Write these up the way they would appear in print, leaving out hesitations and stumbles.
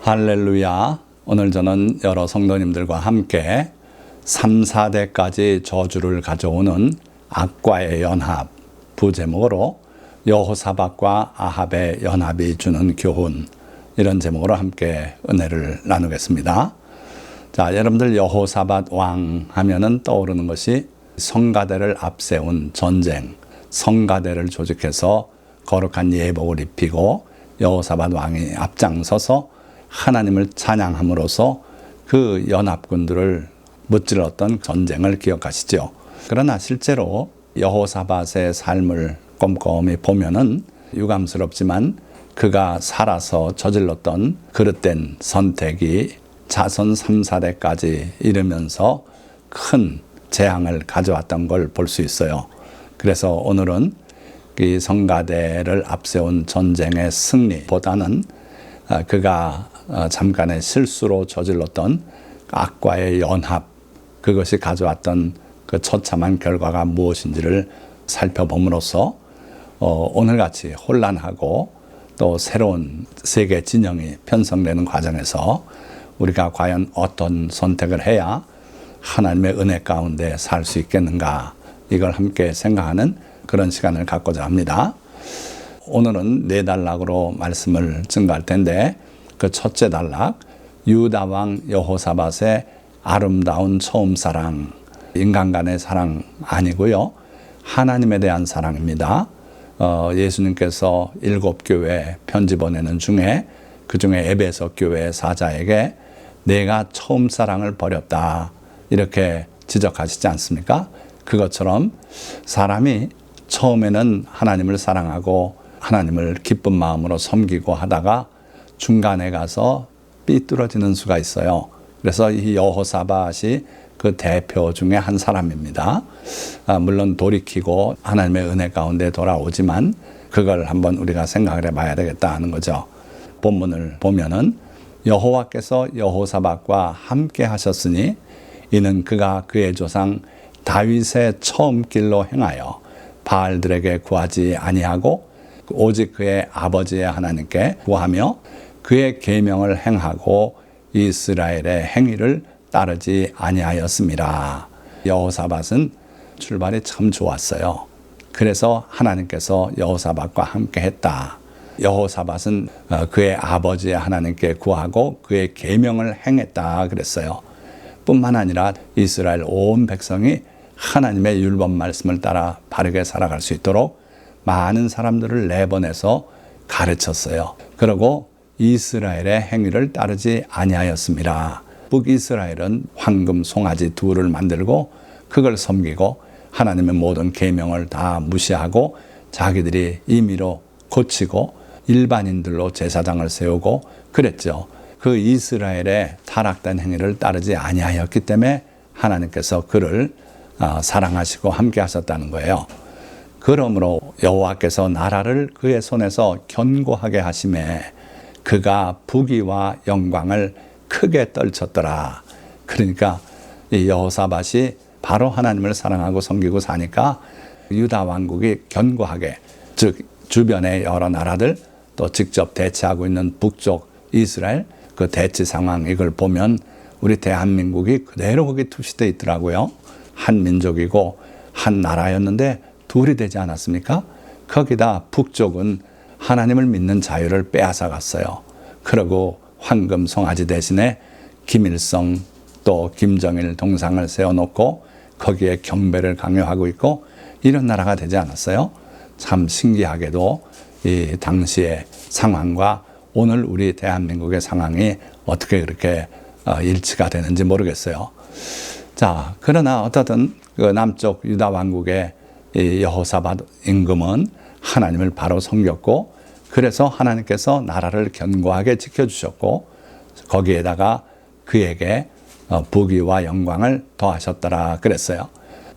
할렐루야. 오늘 저는 여러 성도님들과 함께 3, 4대까지 저주를 가져오는 악과의 연합 부제목으로 여호사밧과 아합의 연합이 주는 교훈, 이런 제목으로 함께 은혜를 나누겠습니다. 자, 여러분들 여호사밧 왕 하면은 떠오르는 것이 성가대를 앞세운 전쟁, 성가대를 조직해서 거룩한 예복을 입히고 여호사밧 왕이 앞장서서 하나님을 찬양함으로써 그 연합군들을 무찔렀던 전쟁을 기억하시죠. 그러나 실제로 여호사밧의 삶을 꼼꼼히 보면은 유감스럽지만 그가 살아서 저질렀던 그릇된 선택이 자손 3, 4대까지 이르면서 큰 재앙을 가져왔던 걸 볼 수 있어요. 그래서 오늘은 이 성가대를 앞세운 전쟁의 승리보다는 그가 잠깐의 실수로 저질렀던 악과의 연합, 그것이 가져왔던 그 처참한 결과가 무엇인지를 살펴봄으로써 오늘같이 혼란하고 또 새로운 세계 진영이 편성되는 과정에서 우리가 과연 어떤 선택을 해야 하나님의 은혜 가운데 살 수 있겠는가, 이걸 함께 생각하는 그런 시간을 갖고자 합니다. 오늘은 4단락으로 말씀을 증거할 텐데, 그 첫째 단락, 유다 왕 여호사밧의 아름다운 처음 사랑, 인간 간의 사랑 아니고요, 하나님에 대한 사랑입니다. 예수님께서 7교회 편지 보내는 중에 그 중에 에베소 교회 사자에게 내가 처음 사랑을 버렸다, 이렇게 지적하시지 않습니까? 그것처럼 사람이 처음에는 하나님을 사랑하고 하나님을 기쁜 마음으로 섬기고 하다가 중간에 가서 삐뚤어지는 수가 있어요. 그래서 이 여호사밧이 그 대표 중에 한 사람입니다. 물론 돌이키고 하나님의 은혜 가운데 돌아오지만 그걸 한번 우리가 생각을 해봐야 되겠다 하는 거죠. 본문을 보면은 여호와께서 여호사밧과 함께 하셨으니 이는 그가 그의 조상 다윗의 처음 길로 행하여 바알들에게 구하지 아니하고 오직 그의 아버지의 하나님께 구하며 그의 계명을 행하고 이스라엘의 행위를 따르지 아니하였습니다. 여호사밧은 출발이 참 좋았어요. 그래서 하나님께서 여호사밧과 함께 했다. 여호사밧은 그의 아버지의 하나님께 구하고 그의 계명을 행했다 그랬어요. 뿐만 아니라 이스라엘 온 백성이 하나님의 율법 말씀을 따라 바르게 살아갈 수 있도록 많은 사람들을 내보내서 가르쳤어요. 그리고 이스라엘의 행위를 따르지 아니하였습니다. 북이스라엘은 황금 송아지 둘을 만들고 그걸 섬기고 하나님의 모든 계명을 다 무시하고 자기들이 임의로 고치고 일반인들로 제사장을 세우고 그랬죠. 그 이스라엘의 타락된 행위를 따르지 아니하였기 때문에 하나님께서 그를 사랑하시고 함께 하셨다는 거예요. 그러므로 여호와께서 나라를 그의 손에서 견고하게 하심에 그가 부귀와 영광을 크게 떨쳤더라. 그러니까 이 여호사밧이 바로 하나님을 사랑하고 섬기고 사니까 유다 왕국이 견고하게, 즉 주변의 여러 나라들 또 직접 대치하고 있는 북쪽 이스라엘 그 대치 상황, 이걸 보면 우리 대한민국이 그대로 거기 투시되어 있더라고요. 한 민족이고 한 나라였는데 둘이 되지 않았습니까? 거기다 북쪽은 하나님을 믿는 자유를 빼앗아 갔어요. 그리고 황금 송아지 대신에 김일성 또 김정일 동상을 세워놓고 거기에 경배를 강요하고 있고 이런 나라가 되지 않았어요. 참 신기하게도 이 당시의 상황과 오늘 우리 대한민국의 상황이 어떻게 그렇게 일치가 되는지 모르겠어요. 자, 그러나 어떻든 그 남쪽 유다 왕국의 이 여호사밧 임금은 하나님을 바로 섬겼고 그래서 하나님께서 나라를 견고하게 지켜주셨고 거기에다가 그에게 부귀와 영광을 더하셨더라 그랬어요.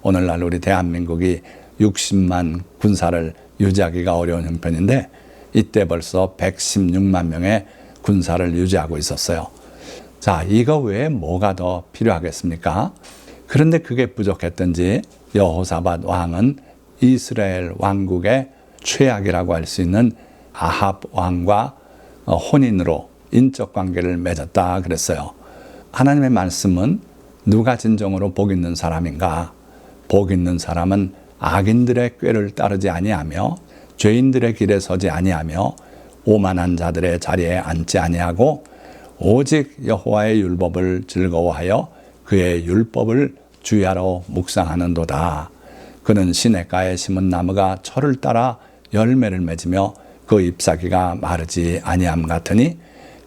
오늘날 우리 대한민국이 60만 군사를 유지하기가 어려운 형편인데 이때 벌써 116만 명의 군사를 유지하고 있었어요. 자, 이거 외에 뭐가 더 필요하겠습니까? 그런데 그게 부족했던지 여호사밧 왕은 이스라엘 왕국의 최악이라고 할 수 있는 아합 왕과 혼인으로 인적 관계를 맺었다 그랬어요. 하나님의 말씀은 누가 진정으로 복 있는 사람인가? 복 있는 사람은 악인들의 꾀를 따르지 아니하며 죄인들의 길에 서지 아니하며 오만한 자들의 자리에 앉지 아니하고 오직 여호와의 율법을 즐거워하여 그의 율법을 주야로 묵상하는도다. 그는 시냇가에 심은 나무가 철을 따라 열매를 맺으며 그 잎사귀가 마르지 아니함 같으니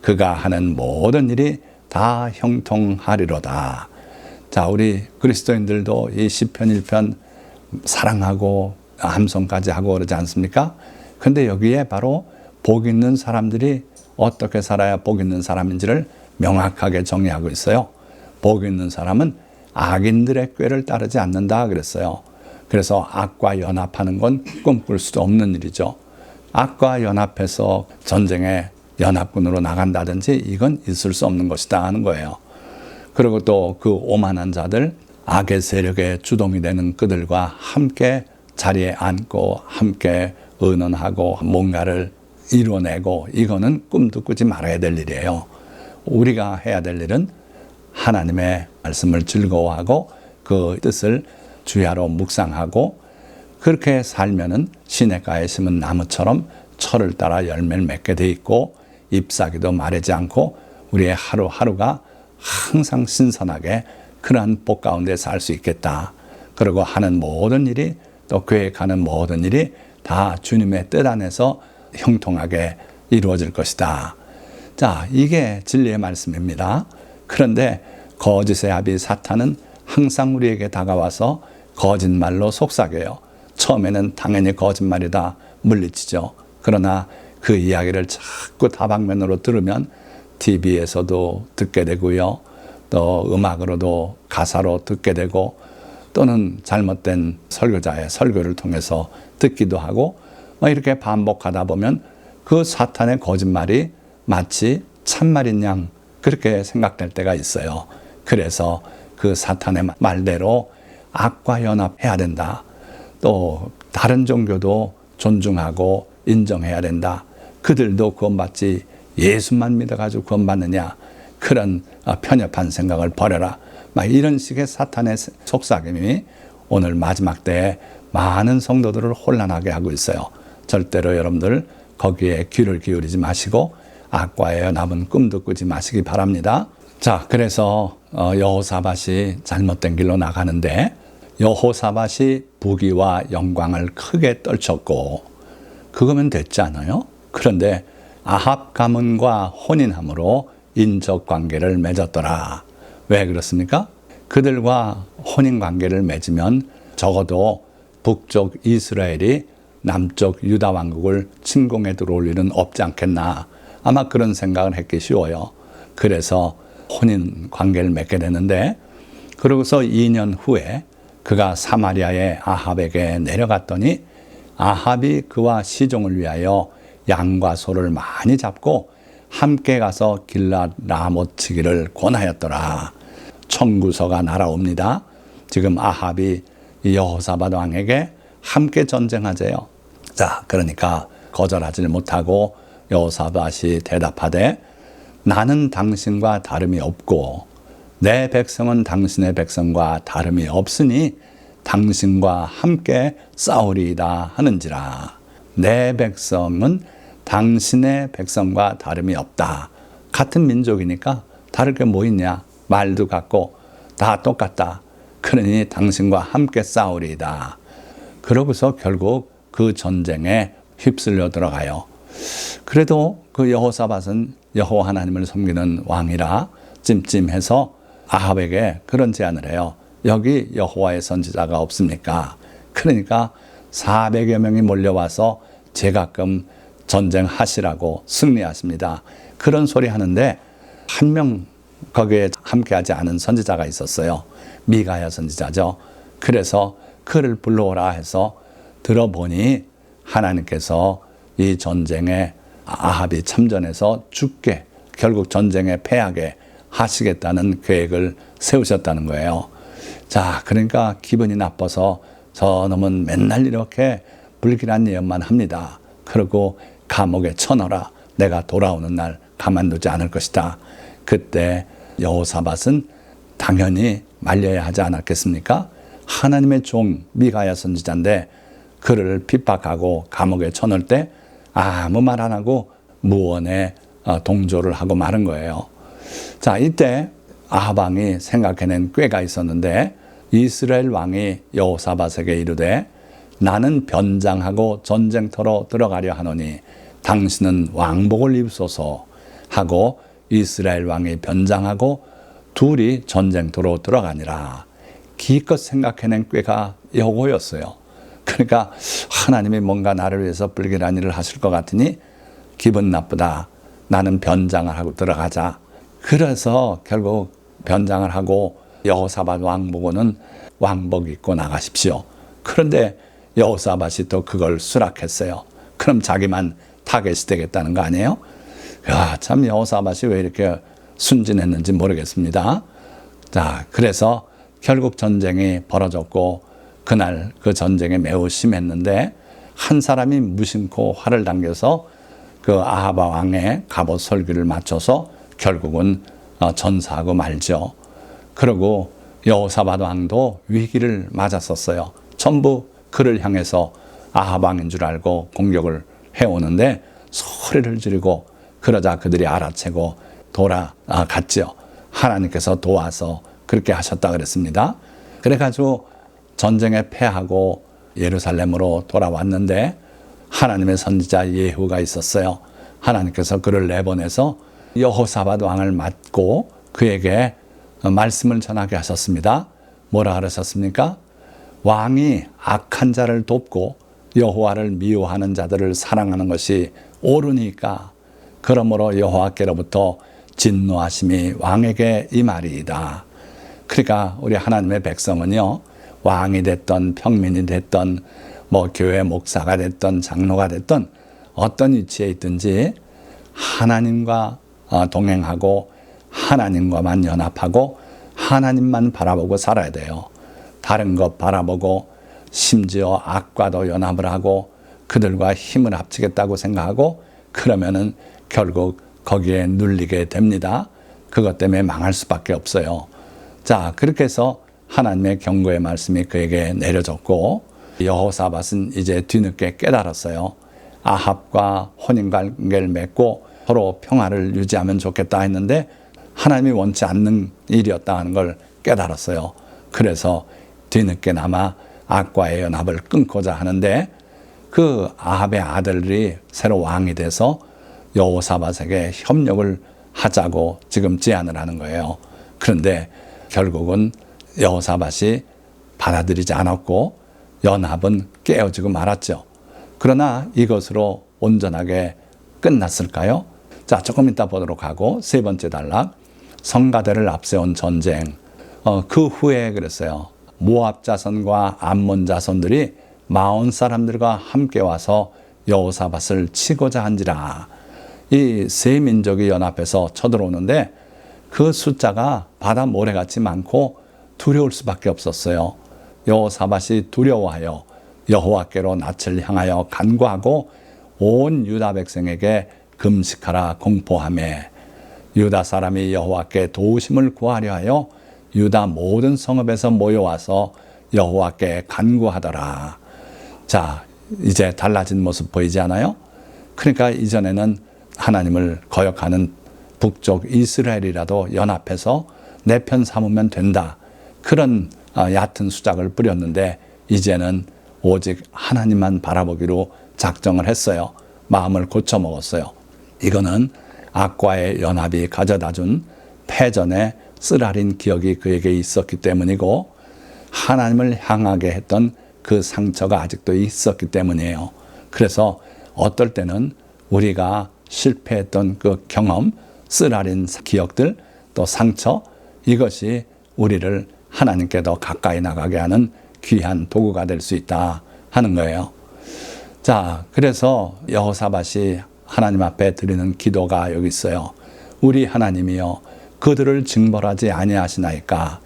그가 하는 모든 일이 다 형통하리로다. 자, 우리 그리스도인들도 이 시편 1편 사랑하고 함성까지 하고 그러지 않습니까? 근데 여기에 바로 복 있는 사람들이 어떻게 살아야 복 있는 사람인지를 명확하게 정의하고 있어요. 복 있는 사람은 악인들의 꾀를 따르지 않는다 그랬어요. 그래서 악과 연합하는 건 꿈꿀 수도 없는 일이죠. 악과 연합해서 전쟁에 연합군으로 나간다든지 이건 있을 수 없는 것이다 하는 거예요. 그리고 또 그 오만한 자들, 악의 세력에 주동이 되는 그들과 함께 자리에 앉고 함께 의논하고 뭔가를 이뤄내고 이거는 꿈도 꾸지 말아야 될 일이에요. 우리가 해야 될 일은 하나님의 말씀을 즐거워하고 그 뜻을 주야로 묵상하고 그렇게 살면은 시냇가에 심은 나무처럼 철을 따라 열매를 맺게 돼 있고 잎사귀도 마르지 않고 우리의 하루하루가 항상 신선하게 그러한 복 가운데 살 수 있겠다. 그리고 하는 모든 일이 또 계획하는 모든 일이 다 주님의 뜻 안에서 형통하게 이루어질 것이다. 자, 이게 진리의 말씀입니다. 그런데 거짓의 아비 사탄은 항상 우리에게 다가와서 거짓말로 속삭여요. 처음에는 당연히 거짓말이다 물리치죠. 그러나 그 이야기를 자꾸 다방면으로 들으면 TV에서도 듣게 되고요. 또 음악으로도 가사로 듣게 되고 또는 잘못된 설교자의 설교를 통해서 듣기도 하고 이렇게 반복하다 보면 그 사탄의 거짓말이 마치 참말인 양 그렇게 생각될 때가 있어요. 그래서 그 사탄의 말대로 악과 연합해야 된다. 또 다른 종교도 존중하고 인정해야 된다. 그들도 구원받지 예수만 믿어가지고 구원받느냐. 그런 편협한 생각을 버려라. 막 이런 식의 사탄의 속삭임이 오늘 마지막 때에 많은 성도들을 혼란하게 하고 있어요. 절대로 여러분들 거기에 귀를 기울이지 마시고 악과의 연합은 꿈도 꾸지 마시기 바랍니다. 자, 그래서 여호사밧이 잘못된 길로 나가는데 여호사밧이 부귀와 영광을 크게 떨쳤고 그거면 됐지 않아요? 그런데 아합 가문과 혼인함으로 인적 관계를 맺었더라. 왜 그렇습니까? 그들과 혼인 관계를 맺으면 적어도 북쪽 이스라엘이 남쪽 유다 왕국을 침공에 들어올 일은 없지 않겠나. 아마 그런 생각을 했기 쉬워요. 그래서 혼인 관계를 맺게 되는데 그러고서 2년 후에 그가 사마리아의 아합에게 내려갔더니 아합이 그와 시종을 위하여 양과 소를 많이 잡고 함께 가서 길랏 라못 치기를 권하였더라. 청구서가 날아옵니다. 지금 아합이 여호사밧 왕에게 함께 전쟁하재요. 자, 그러니까 거절하지 못하고 여호사밧이 대답하되 나는 당신과 다름이 없고 내 백성은 당신의 백성과 다름이 없으니 당신과 함께 싸우리이다 하는지라. 내 백성은 당신의 백성과 다름이 없다. 같은 민족이니까 다를 게 뭐 있냐. 말도 같고 다 똑같다. 그러니 당신과 함께 싸우리이다. 그러고서 결국 그 전쟁에 휩쓸려 들어가요. 그래도 그 여호사밧은 여호와 하나님을 섬기는 왕이라 찜찜해서 아합에게 그런 제안을 해요. 여기 여호와의 선지자가 없습니까? 그러니까 400여 명이 몰려와서 제가끔 전쟁하시라고 승리하십니다. 그런 소리 하는데 한 명 거기에 함께하지 않은 선지자가 있었어요. 미가야 선지자죠. 그래서 그를 불러오라 해서 들어보니 하나님께서 이 전쟁에 아합이 참전해서 죽게 결국 전쟁에 패하게 하시겠다는 계획을 세우셨다는 거예요. 자, 그러니까 기분이 나빠서 저놈은 맨날 이렇게 불길한 예언만 합니다. 그리고 감옥에 쳐넣어라. 내가 돌아오는 날 가만두지 않을 것이다. 그때 여호사밧은 당연히 말려야 하지 않았겠습니까? 하나님의 종 미가야 선지자인데 그를 핍박하고 감옥에 쳐넣을 때 아무 말 안 하고 무언에 동조를 하고 마는 거예요. 자, 이때 아합 왕이 생각해낸 꾀가 있었는데 이스라엘 왕이 여호사밧에게 이르되 나는 변장하고 전쟁터로 들어가려 하노니 당신은 왕복을 입소서 하고 이스라엘 왕이 변장하고 둘이 전쟁터로 들어가니라. 기껏 생각해낸 꾀가 요거였어요. 그러니까 하나님이 뭔가 나를 위해서 불길한 일을 하실 것 같으니 기분 나쁘다. 나는 변장을 하고 들어가자. 그래서 결국 변장을 하고 여호사밧 왕보고는 왕복 입고 나가십시오. 그런데 여호사밧이 또 그걸 수락했어요. 그럼 자기만 타겟이 되겠다는 거 아니에요? 야, 참 여호사밧이 왜 이렇게 순진했는지 모르겠습니다. 자, 그래서 결국 전쟁이 벌어졌고 그날 그 전쟁이 매우 심했는데 한 사람이 무심코 활을 당겨서 그 아합 왕의 갑옷 설기를 맞춰서 결국은 전사하고 말죠. 그리고 여호사밧 왕도 위기를 맞았었어요. 전부 그를 향해서 아합 왕인 줄 알고 공격을 해오는데 소리를 지르고 그러자 그들이 알아채고 돌아갔죠. 하나님께서 도와서 그렇게 하셨다 그랬습니다. 그래가지고 전쟁에 패하고 예루살렘으로 돌아왔는데 하나님의 선지자 예후가 있었어요. 하나님께서 그를 내보내서 여호사밧 왕을 맞고 그에게 말씀을 전하게 하셨습니다. 뭐라 그러셨습니까? 왕이 악한 자를 돕고 여호와를 미워하는 자들을 사랑하는 것이 옳으니까 그러므로 여호와께로부터 진노하심이 왕에게 임하리이다. 그러니까 우리 하나님의 백성은요, 왕이 됐던 평민이 됐던 뭐 교회 목사가 됐던 장로가 됐던 어떤 위치에 있든지 하나님과 동행하고 하나님과만 연합하고 하나님만 바라보고 살아야 돼요. 다른 것 바라보고 심지어 악과도 연합을 하고 그들과 힘을 합치겠다고 생각하고 그러면은 결국 거기에 눌리게 됩니다. 그것 때문에 망할 수밖에 없어요. 자, 그렇게 해서 하나님의 경고의 말씀이 그에게 내려졌고 여호사밧은 이제 뒤늦게 깨달았어요. 아합과 혼인관계를 맺고 서로 평화를 유지하면 좋겠다 했는데 하나님이 원치 않는 일이었다 하는 걸 깨달았어요. 그래서 뒤늦게나마 악과의 연합을 끊고자 하는데 그 아합의 아들이 새로 왕이 돼서 여호사밧에게 협력을 하자고 지금 제안을 하는 거예요. 그런데 결국은 여호사밧이 받아들이지 않았고 연합은 깨어지고 말았죠. 그러나 이것으로 온전하게 끝났을까요? 자, 조금 이따 보도록 하고 세 번째 단락, 성가대를 앞세운 전쟁. 그 후에 그랬어요. 모압 자손과 암몬 자손들이 마온 사람들과 함께 와서 여호사밧을 치고자 한지라. 이 세 민족이 연합해서 쳐들어오는데 그 숫자가 바다 모래같이 많고 두려울 수밖에 없었어요. 여호사밧이 두려워하여 여호와께로 낯을 향하여 간구하고 온 유다 백성에게 금식하라 공포하매 유다 사람이 여호와께 도우심을 구하려 하여 유다 모든 성읍에서 모여와서 여호와께 간구하더라. 자, 이제 달라진 모습 보이지 않아요? 그러니까 이전에는 하나님을 거역하는 북쪽 이스라엘이라도 연합해서 내 편 삼으면 된다. 그런 얕은 수작을 뿌렸는데 이제는 오직 하나님만 바라보기로 작정을 했어요. 마음을 고쳐먹었어요. 이거는 악과의 연합이 가져다준 패전의 쓰라린 기억이 그에게 있었기 때문이고 하나님을 향하게 했던 그 상처가 아직도 있었기 때문이에요. 그래서 어떨 때는 우리가 실패했던 그 경험, 쓰라린 기억들, 또 상처, 이것이 우리를 하나님께 더 가까이 나가게 하는 귀한 도구가 될 수 있다 하는 거예요. 자, 그래서 여호사밧이 하나님 앞에 드리는 기도가 여기 있어요. 우리 하나님이여 그들을 징벌하지 아니하시나이까.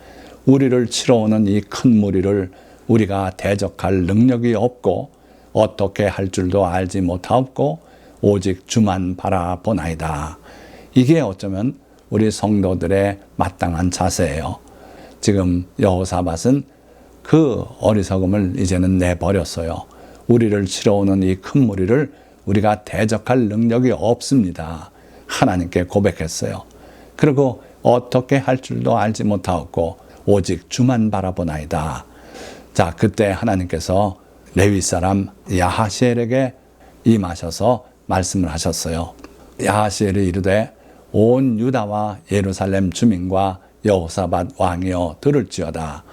우리를 치러오는 이 큰 무리를 우리가 대적할 능력이 없고 어떻게 할 줄도 알지 못하옵고 오직 주만 바라보나이다. 이게 어쩌면 우리 성도들의 마땅한 자세예요. 지금 여호사밧은 그 어리석음을 이제는 내버렸어요. 우리를 치러오는 이 큰 무리를 우리가 대적할 능력이 없습니다. 하나님께 고백했어요. 그리고 어떻게 할 줄도 알지 못하였고 오직 주만 바라보나이다. 자, 그때 하나님께서 레위 사람 야하시엘에게 임하셔서 말씀을 하셨어요. 야하시엘이 이르되 온 유다와 예루살렘 주민과 여호사밧 왕이여 들을지어다.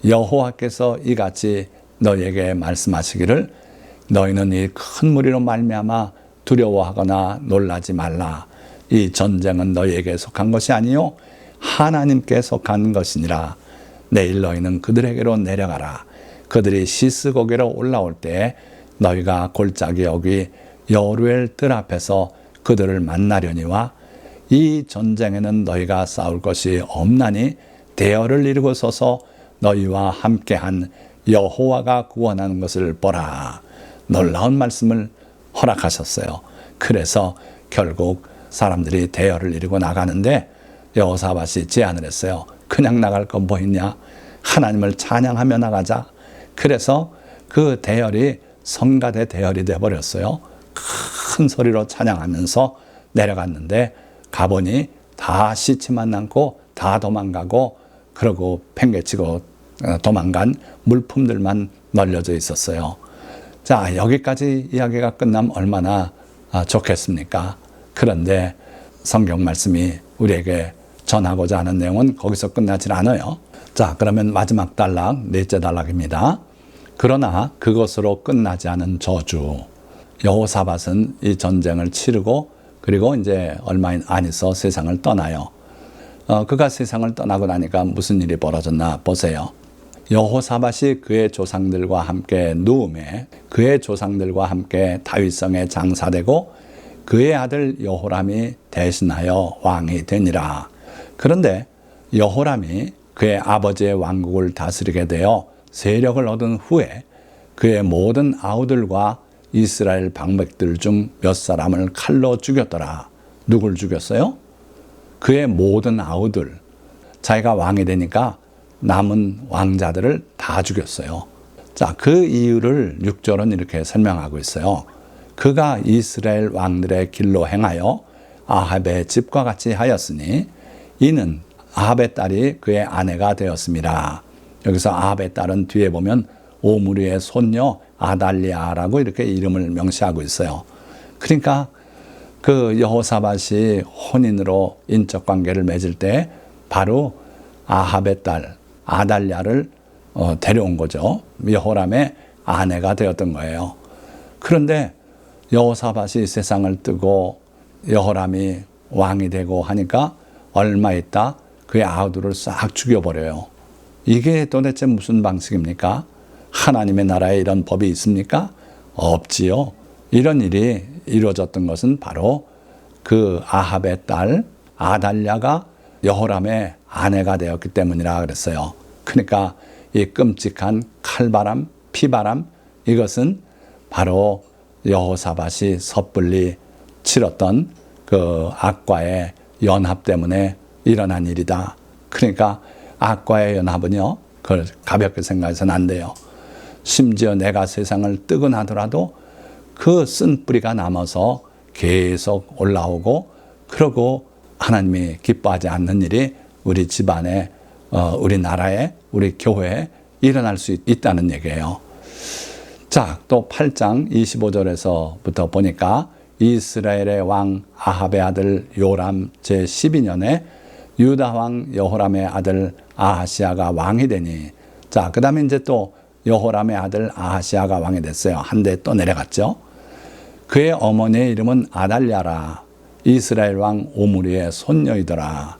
여호와께서 이같이 너희에게 말씀하시기를 너희는 이 큰 무리로 말미암아 두려워하거나 놀라지 말라. 이 전쟁은 너희에게 속한 것이 아니요 하나님께 속한 것이니라. 내일 너희는 그들에게로 내려가라. 그들이 시스고개로 올라올 때 너희가 골짜기 여기 여루엘 뜰 앞에서 그들을 만나려니와 이 전쟁에는 너희가 싸울 것이 없나니 대열을 이루고 서서 너희와 함께한 여호와가 구원하는 것을 보라. 놀라운 말씀을 허락하셨어요. 그래서 결국 사람들이 대열을 이루고 나가는데 여호사밧이 제안을 했어요. 그냥 나갈 건 뭐 있냐? 하나님을 찬양하며 나가자. 그래서 그 대열이 성가대 대열이 되어버렸어요. 큰 소리로 찬양하면서 내려갔는데 가보니 다 씻지만 않고 다 도망가고 그러고 팽개치고 도망간 물품들만 널려져 있었어요. 자, 여기까지 이야기가 끝나면 얼마나 좋겠습니까? 그런데 성경 말씀이 우리에게 전하고자 하는 내용은 거기서 끝나질 않아요. 자, 그러면 마지막 단락, 넷째 단락입니다. 그러나 그것으로 끝나지 않은 저주. 여호사밧은 이 전쟁을 치르고 그리고 이제 얼마 안 있어 세상을 떠나요. 그가 세상을 떠나고 나니까 무슨 일이 벌어졌나 보세요. 여호사밧이 그의 조상들과 함께 누움에 그의 조상들과 함께 다윗성에 장사되고 그의 아들 여호람이 대신하여 왕이 되니라. 그런데 여호람이 그의 아버지의 왕국을 다스리게 되어 세력을 얻은 후에 그의 모든 아우들과 이스라엘 방백들 중 몇 사람을 칼로 죽였더라. 누굴 죽였어요? 그의 모든 아우들. 자기가 왕이 되니까 남은 왕자들을 다 죽였어요. 자, 그 이유를 6절은 이렇게 설명하고 있어요. 그가 이스라엘 왕들의 길로 행하여 아합의 집과 같이 하였으니 이는 아합의 딸이 그의 아내가 되었습니다. 여기서 아합의 딸은 뒤에 보면 오므리의 손녀 아달리아라고 이렇게 이름을 명시하고 있어요. 그러니까 그 여호사밧이 혼인으로 인적 관계를 맺을 때 바로 아합의 딸 아달리아를 데려온 거죠. 여호람의 아내가 되었던 거예요. 그런데 여호사밧이 세상을 뜨고 여호람이 왕이 되고 하니까 얼마 있다 그의 아우들을 싹 죽여버려요. 이게 도대체 무슨 방식입니까? 하나님의 나라에 이런 법이 있습니까? 없지요. 이런 일이 이루어졌던 것은 바로 그 아합의 딸 아달랴가 여호람의 아내가 되었기 때문이라 그랬어요. 그러니까 이 끔찍한 칼바람, 피바람 이것은 바로 여호사밧이 섣불리 치렀던 그 악과의 연합 때문에 일어난 일이다. 그러니까 악과의 연합은요, 그걸 가볍게 생각해서는 안 돼요. 심지어 내가 세상을 뜨건 하더라도 그 쓴 뿌리가 남아서 계속 올라오고 그러고 하나님이 기뻐하지 않는 일이 우리 집안에, 우리 나라에, 우리 교회에 일어날 수 있다는 얘기예요. 자, 또 8장 25절에서부터 보니까 이스라엘의 왕 아합의 아들 요람 제12년에 유다 왕 여호람의 아들 아하시아가 왕이 되니, 자, 그 다음에 이제 또 여호람의 아들 아하시아가 왕이 됐어요. 한 대 또 내려갔죠. 그의 어머니의 이름은 아달랴라. 이스라엘 왕 오므리의 손녀이더라.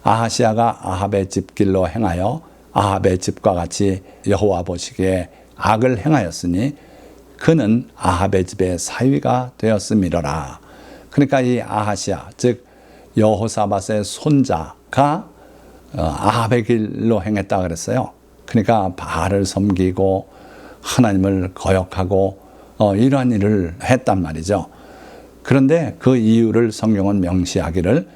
아하시아가 아합의 집길로 행하여 아합의 집과 같이 여호와 보시기에 악을 행하였으니 그는 아합의 집의 사위가 되었음이로라. 그러니까 이 아하시아, 즉 여호사밧의 손자가 아합의 길로 행했다 그랬어요. 그러니까 바알을 섬기고 하나님을 거역하고 이러한 일을 했단 말이죠. 그런데 그 이유를 성경은 명시하기를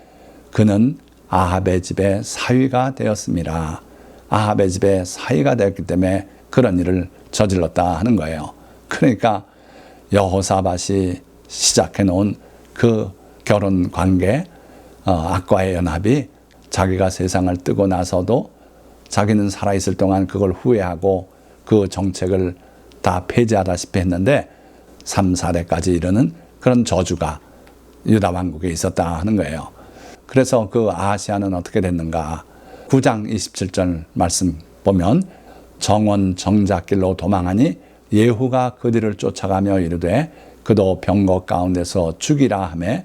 그는 아합의 집의 사위가 되었습니다. 아합의 집의 사위가 되었기 때문에 그런 일을 저질렀다 하는 거예요. 그러니까 여호사밧이 시작해 놓은 그 결혼 관계, 악과의 연합이 자기가 세상을 뜨고 나서도 자기는 살아있을 동안 그걸 후회하고 그 정책을 다 폐지하다시피 했는데 3, 4대까지 이르는 그런 저주가 유다 왕국에 있었다 하는 거예요. 그래서 그 아하시아는 어떻게 됐는가? 9장 27절 말씀 보면 정원 정작길로 도망하니 예후가 그 뒤를 쫓아가며 이르되 그도 병거 가운데서 죽이라 하매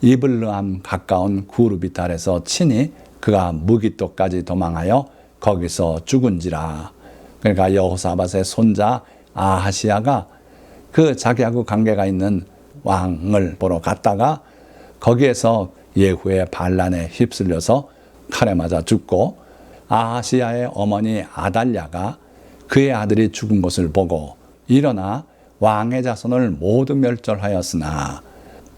이블르함 가까운 구르비탈에서 친히 그가 무기토까지 도망하여 거기서 죽은지라. 그러니까 여호사밧의 손자 아하시아가 그 자기하고 관계가 있는 왕을 보러 갔다가 거기에서 예후의 반란에 휩쓸려서 칼에 맞아 죽고 아하시아의 어머니 아달랴가 그의 아들이 죽은 것을 보고 일어나 왕의 자손을 모두 멸절하였으나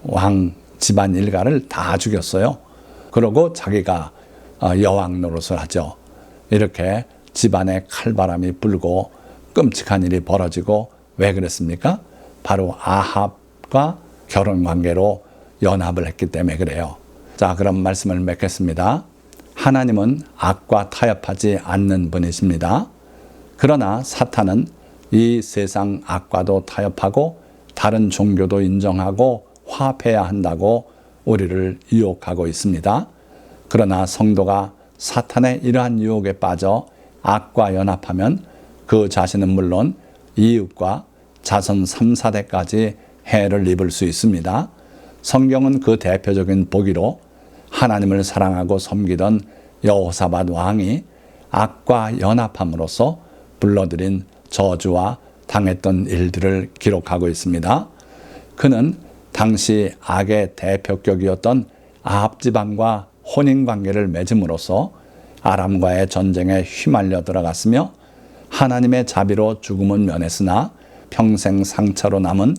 왕 집안 일가를 다 죽였어요. 그러고 자기가 여왕 노릇을 하죠. 이렇게 집안에 칼바람이 불고 끔찍한 일이 벌어지고 왜 그랬습니까? 바로 아합과 결혼 관계로 연합을 했기 때문에 그래요. 자, 그럼 말씀을 맺겠습니다. 하나님은 악과 타협하지 않는 분이십니다. 그러나 사탄은 이 세상 악과도 타협하고 다른 종교도 인정하고 화합해야 한다고 우리를 유혹하고 있습니다. 그러나 성도가 사탄의 이러한 유혹에 빠져 악과 연합하면 그 자신은 물론 이웃과 자손 3, 4대까지 해를 입을 수 있습니다. 성경은 그 대표적인 보기로 하나님을 사랑하고 섬기던 여호사밧 왕이 악과 연합함으로써 불러들인 저주와 당했던 일들을 기록하고 있습니다. 그는 당시 악의 대표격이었던 아합 지방과 혼인관계를 맺음으로써 아람과의 전쟁에 휘말려 들어갔으며 하나님의 자비로 죽음은 면했으나 평생 상처로 남은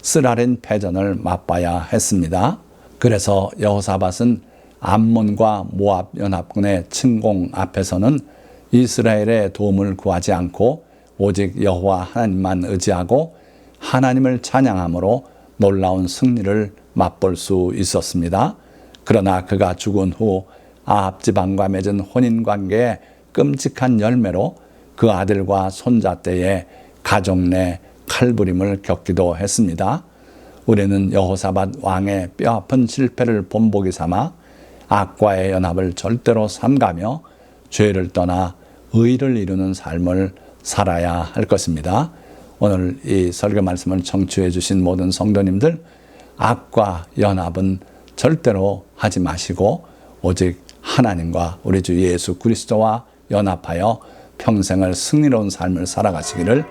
쓰라린 패전을 맛봐야 했습니다. 그래서 여호사밧은 암몬과 모압 연합군의 침공 앞에서는 이스라엘의 도움을 구하지 않고 오직 여호와 하나님만 의지하고 하나님을 찬양함으로 놀라운 승리를 맛볼 수 있었습니다. 그러나 그가 죽은 후 아합 지방과 맺은 혼인관계의 끔찍한 열매로 그 아들과 손자 때에 가족 내 칼부림을 겪기도 했습니다. 우리는 여호사밧 왕의 뼈아픈 실패를 본보기 삼아 악과의 연합을 절대로 삼가며 죄를 떠나 의를 이루는 삶을 살아야 할 것입니다. 오늘 이 설교 말씀을 청취해 주신 모든 성도님들, 악과 연합은 절대로 하지 마시고 오직 하나님과 우리 주 예수 그리스도와 연합하여 평생을 승리로운 삶을 살아가시기를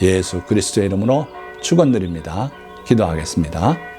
예수 그리스도의 이름으로 축원드립니다. 기도하겠습니다.